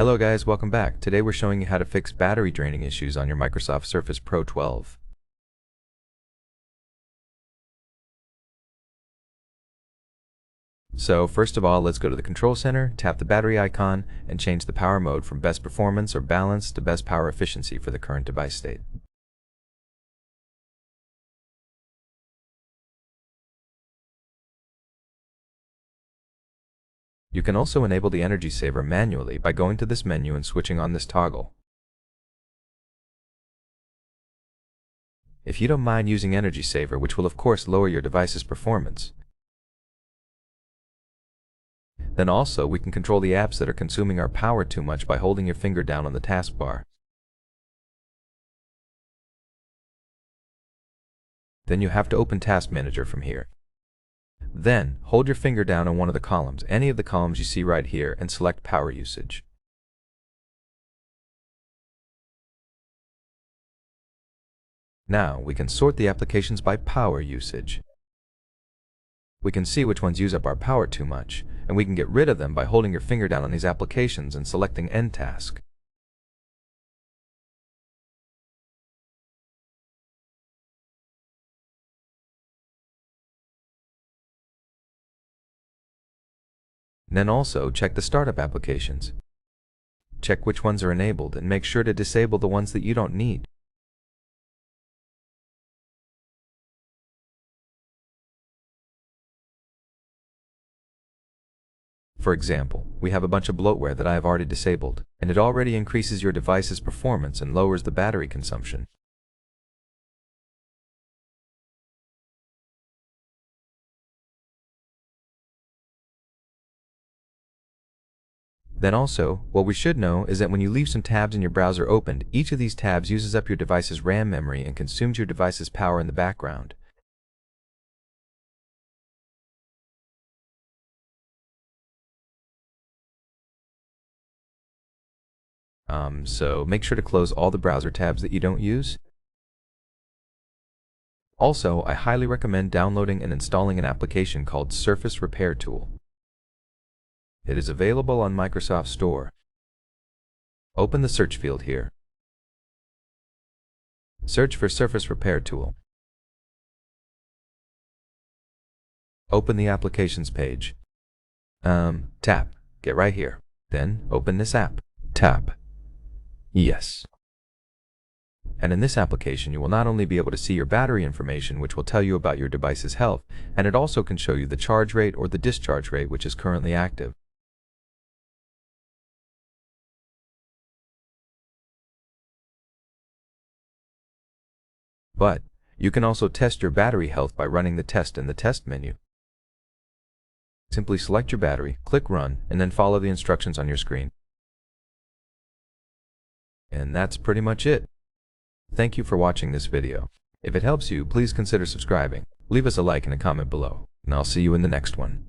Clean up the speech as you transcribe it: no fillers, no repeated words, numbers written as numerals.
Hello guys, welcome back. Today we're showing you how to fix battery draining issues on your Microsoft Surface Pro 12. So first of all, let's go to the Control Center, tap the battery icon, and change the power mode from best performance or balance to best power efficiency for the current device state. You can also enable the energy saver manually by going to this menu and switching on this toggle. If you don't mind using Energy Saver, which will of course lower your device's performance, then also we can control the apps that are consuming our power too much by holding your finger down on the taskbar. Then you have to open Task Manager from here. Then, hold your finger down on one of the columns, any of the columns you see right here, and select Power Usage. Now, we can sort the applications by power usage. We can see which ones use up our power too much, and we can get rid of them by holding your finger down on these applications and selecting End Task. Then also check the startup applications. Check which ones are enabled and make sure to disable the ones that you don't need. For example, we have a bunch of bloatware that I have already disabled, and it already increases your device's performance and lowers the battery consumption. Then also, what we should know is that when you leave some tabs in your browser opened, each of these tabs uses up your device's RAM memory and consumes your device's power in the background. So make sure to close all the browser tabs that you don't use. Also, I highly recommend downloading and installing an application called Surface Repair Tool. It is available on Microsoft Store. Open the search field here. Search for Surface Repair Tool. Open the Applications page. Tap. Get right here. Then open this app. Tap. Yes. And in this application, you will not only be able to see your battery information, which will tell you about your device's health, and it also can show you the charge rate or the discharge rate, which is currently active. But you can also test your battery health by running the test in the test menu. Simply select your battery, click Run, and then follow the instructions on your screen. And that's pretty much it. Thank you for watching this video. If it helps you, please consider subscribing. Leave us a like and a comment below, and I'll see you in the next one.